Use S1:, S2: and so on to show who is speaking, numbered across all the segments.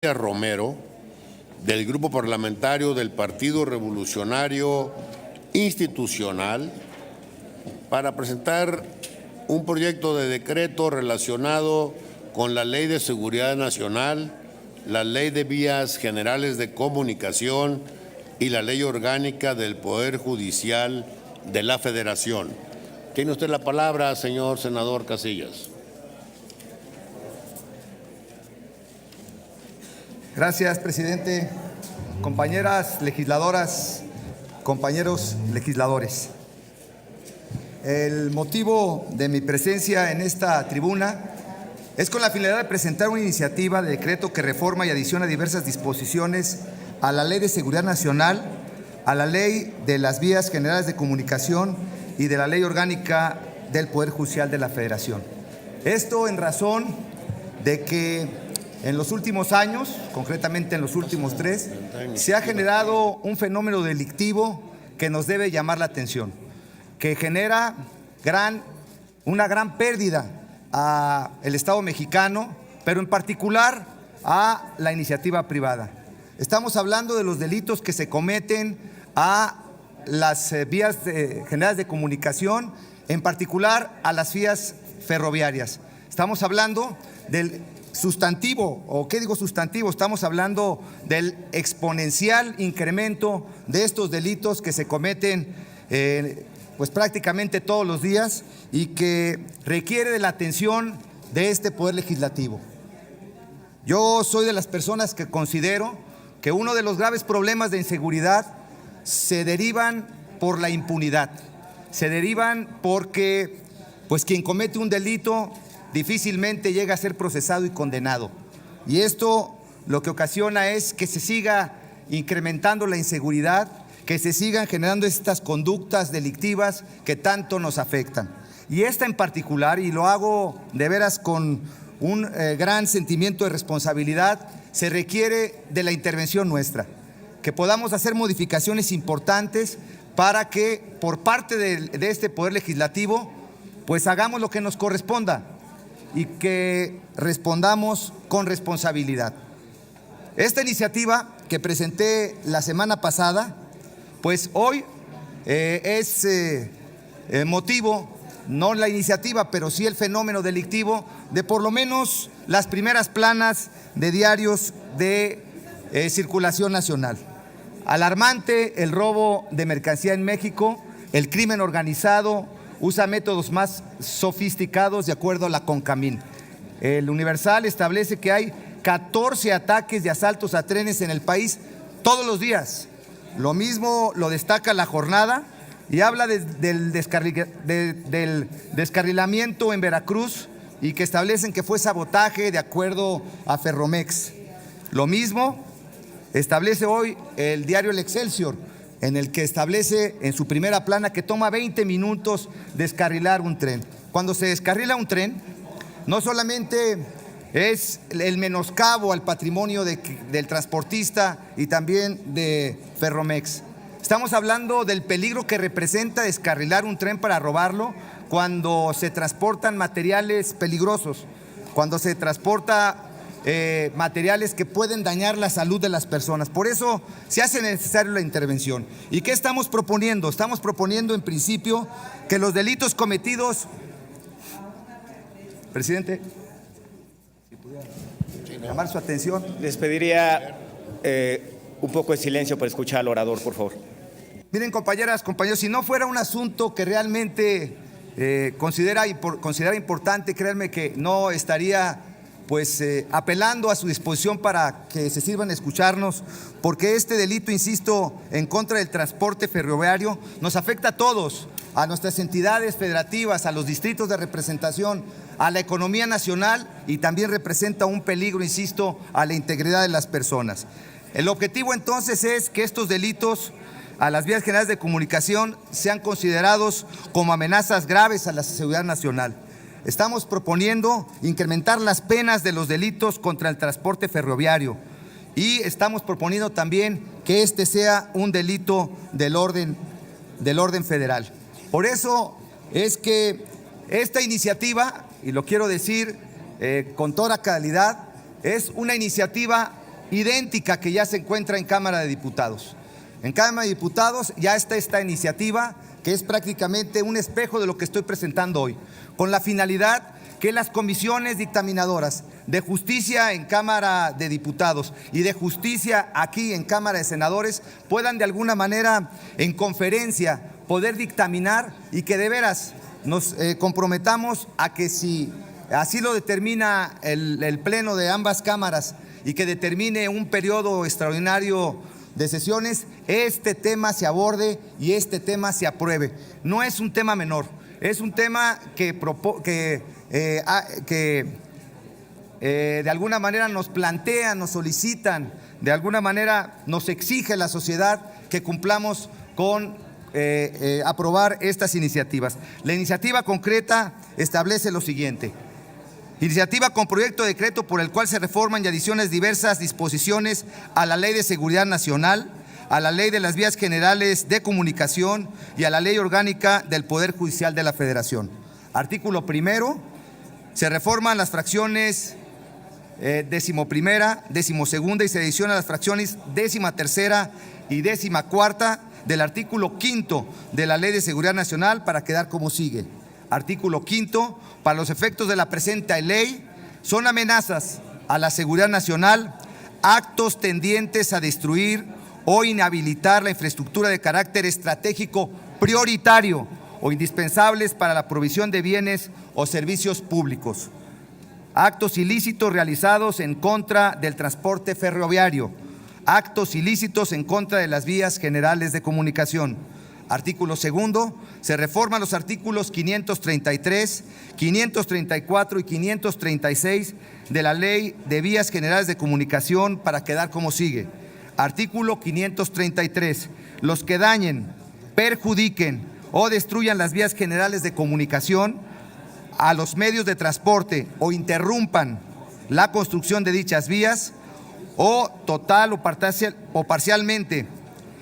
S1: Romero, del Grupo Parlamentario del Partido Revolucionario Institucional, para presentar un proyecto de decreto relacionado con la Ley de Seguridad Nacional, la Ley de Vías Generales de Comunicación y la Ley Orgánica del Poder Judicial de la Federación. Tiene usted la palabra, señor senador Casillas.
S2: Gracias, presidente. Compañeras legisladoras, compañeros legisladores. El motivo de mi presencia en esta tribuna es con la finalidad de presentar una iniciativa de decreto que reforma y adiciona diversas disposiciones a la Ley de Seguridad Nacional, a la Ley de las Vías Generales de Comunicación y de la Ley Orgánica del Poder Judicial de la Federación. Esto en razón de que en los últimos años, concretamente en los últimos 3, se ha generado un fenómeno delictivo que nos debe llamar la atención, que genera una gran pérdida al Estado mexicano, pero en particular a la iniciativa privada. Estamos hablando de los delitos que se cometen a las vías generales de comunicación, en particular a las vías ferroviarias. Estamos hablando del sustantivo, o qué digo sustantivo, estamos hablando del exponencial incremento de estos delitos que se cometen pues prácticamente todos los días y que requiere de la atención de este Poder Legislativo. Yo soy de las personas que considero que uno de los graves problemas de inseguridad se derivan por la impunidad, se derivan porque pues quien comete un delito difícilmente llega a ser procesado y condenado. Y esto lo que ocasiona es que se siga incrementando la inseguridad, que se sigan generando estas conductas delictivas que tanto nos afectan. Y esta en particular, y lo hago de veras con un gran sentimiento de responsabilidad, se requiere de la intervención nuestra, que podamos hacer modificaciones importantes para que por parte de este Poder Legislativo pues hagamos lo que nos corresponda y que respondamos con responsabilidad. Esta iniciativa que presenté la semana pasada, pues hoy es motivo, no la iniciativa, pero sí el fenómeno delictivo de por lo menos las primeras planas de diarios de circulación nacional. Alarmante el robo de mercancía en México, el crimen organizado usa métodos más sofisticados de acuerdo a la CONCAMIN. El Universal establece que hay 14 ataques de asaltos a trenes en el país todos los días. Lo mismo lo destaca La Jornada y habla del descarrilamiento en Veracruz y que establecen que fue sabotaje de acuerdo a Ferromex. Lo mismo establece hoy el diario El Excelsior, en el que establece en su primera plana que toma 20 minutos descarrilar un tren. Cuando se descarrila un tren, no solamente es el menoscabo al patrimonio del transportista y también de Ferromex. Estamos hablando del peligro que representa descarrilar un tren para robarlo cuando se transportan materiales peligrosos, cuando se transporta materiales que pueden dañar la salud de las personas. Por eso se hace necesaria la intervención. ¿Y qué estamos proponiendo? Estamos proponiendo en principio que los delitos cometidos… Presidente, si pudiera llamar su atención.
S3: Les pediría un poco de silencio para escuchar al orador, por favor.
S2: Miren, compañeras, compañeros, si no fuera un asunto que realmente considera importante, créanme que no estaría pues apelando a su disposición para que se sirvan a escucharnos, porque este delito, insisto, en contra del transporte ferroviario nos afecta a todos, a nuestras entidades federativas, a los distritos de representación, a la economía nacional y también representa un peligro, insisto, a la integridad de las personas. El objetivo entonces es que estos delitos a las vías generales de comunicación sean considerados como amenazas graves a la seguridad nacional. Estamos proponiendo incrementar las penas de los delitos contra el transporte ferroviario y estamos proponiendo también que este sea un delito del orden federal. Por eso es que esta iniciativa, y lo quiero decir con toda calidad, es una iniciativa idéntica que ya se encuentra en Cámara de Diputados. En Cámara de Diputados ya está esta iniciativa, que es prácticamente un espejo de lo que estoy presentando hoy, con la finalidad que las comisiones dictaminadoras de justicia en Cámara de Diputados y de justicia aquí en Cámara de Senadores puedan de alguna manera en conferencia poder dictaminar, y que de veras nos comprometamos a que, si así lo determina el pleno de ambas cámaras y que determine un periodo extraordinario de sesiones, este tema se aborde y este tema se apruebe. No es un tema menor, es un tema que de alguna manera nos plantean, nos solicitan, de alguna manera nos exige la sociedad que cumplamos con aprobar estas iniciativas. La iniciativa concreta establece lo siguiente: iniciativa con proyecto de decreto por el cual se reforman y adiciones diversas disposiciones a la Ley de Seguridad Nacional, a la Ley de las Vías Generales de Comunicación y a la Ley Orgánica del Poder Judicial de la Federación. Artículo primero: se reforman las fracciones 11ª, 12ª y se adicionan las fracciones 13ª y 14ª del artículo 5 de la Ley de Seguridad Nacional para quedar como sigue. Artículo 5. Para los efectos de la presente ley, son amenazas a la seguridad nacional actos tendientes a destruir o inhabilitar la infraestructura de carácter estratégico prioritario o indispensables para la provisión de bienes o servicios públicos. Actos ilícitos realizados en contra del transporte ferroviario. Actos ilícitos en contra de las vías generales de comunicación. Artículo segundo: se reforman los artículos 533, 534 y 536 de la Ley de Vías Generales de Comunicación para quedar como sigue. Artículo 533. Los que dañen, perjudiquen o destruyan las vías generales de comunicación, a los medios de transporte o interrumpan la construcción de dichas vías, o total o parcialmente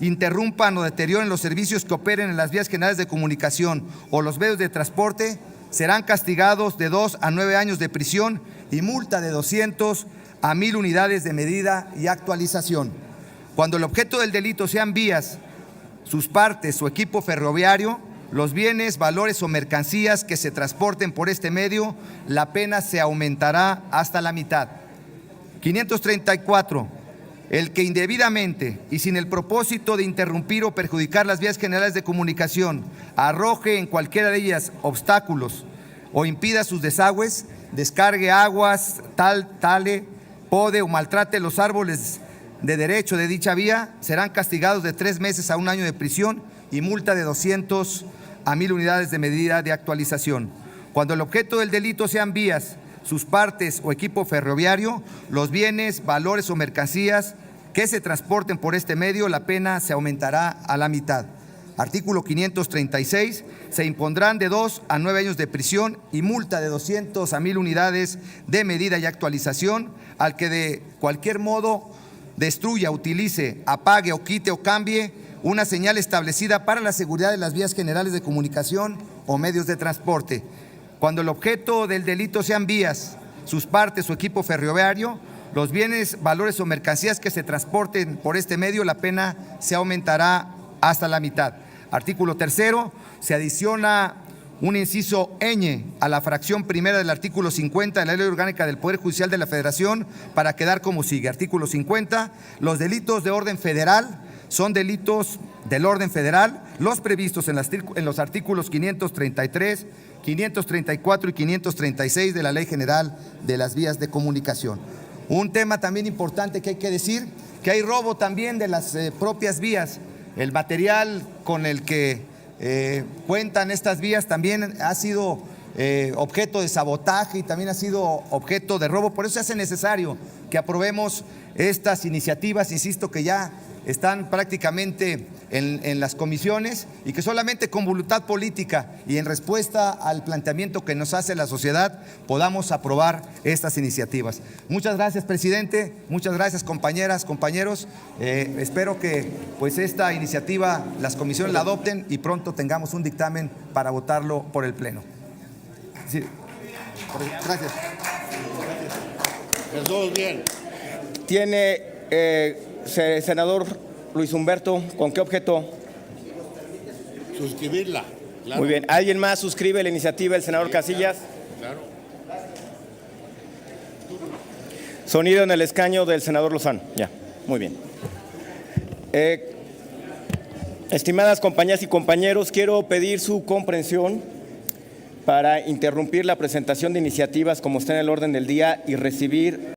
S2: interrumpan o deterioren los servicios que operen en las vías generales de comunicación o los medios de transporte, serán castigados de 2 a 9 años de prisión y multa de 200 a 1000 unidades de medida y actualización. Cuando el objeto del delito sean vías, sus partes o equipo ferroviario, los bienes, valores o mercancías que se transporten por este medio, la pena se aumentará hasta la mitad. 534. El que indebidamente y sin el propósito de interrumpir o perjudicar las vías generales de comunicación arroje en cualquiera de ellas obstáculos o impida sus desagües, descargue aguas, tale, pode o maltrate los árboles de derecho de dicha vía, serán castigados de 3 meses a 1 año de prisión y multa de 200 a 1000 unidades de medida de actualización. Cuando el objeto del delito sean vías, sus partes o equipo ferroviario, los bienes, valores o mercancías que se transporten por este medio, la pena se aumentará a la mitad. Artículo 536. Se impondrán de 2 a 9 años de prisión y multa de 200 a 1000 unidades de medida y actualización al que de cualquier modo destruya, utilice, apague o quite o cambie una señal establecida para la seguridad de las vías generales de comunicación o medios de transporte. Cuando el objeto del delito sean vías, sus partes o equipo ferroviario, los bienes, valores o mercancías que se transporten por este medio, la pena se aumentará hasta la mitad. Artículo tercero. Se adiciona un inciso ñ a la fracción primera del artículo 50 de la Ley Orgánica del Poder Judicial de la Federación para quedar como sigue. Artículo 50. Los delitos de orden federal son delitos del orden federal, los previstos en los artículos 533, 534 y 536 de la Ley General de las Vías de Comunicación. Un tema también importante que hay que decir, que hay robo también de las propias vías. El material con el que cuentan estas vías también ha sido objeto de sabotaje y también ha sido objeto de robo. Por eso se hace necesario que aprobemos estas iniciativas, insisto, que ya están prácticamente en las comisiones y que solamente con voluntad política y en respuesta al planteamiento que nos hace la sociedad podamos aprobar estas iniciativas. Muchas gracias, presidente. Muchas gracias, compañeras, compañeros. Espero que pues esta iniciativa las comisiones la adopten y pronto tengamos un dictamen para votarlo por el Pleno. Sí. Gracias.
S1: Todos bien.
S3: Tiene Senador Luis Humberto, ¿con qué objeto?
S1: Suscribirla. Claro.
S3: Muy bien. ¿Alguien más suscribe la iniciativa del senador Casillas?
S1: Claro.
S3: Sonido en el escaño del senador Lozano. Ya, muy bien. Estimadas compañeras y compañeros, quiero pedir su comprensión para interrumpir la presentación de iniciativas como está en el orden del día y recibir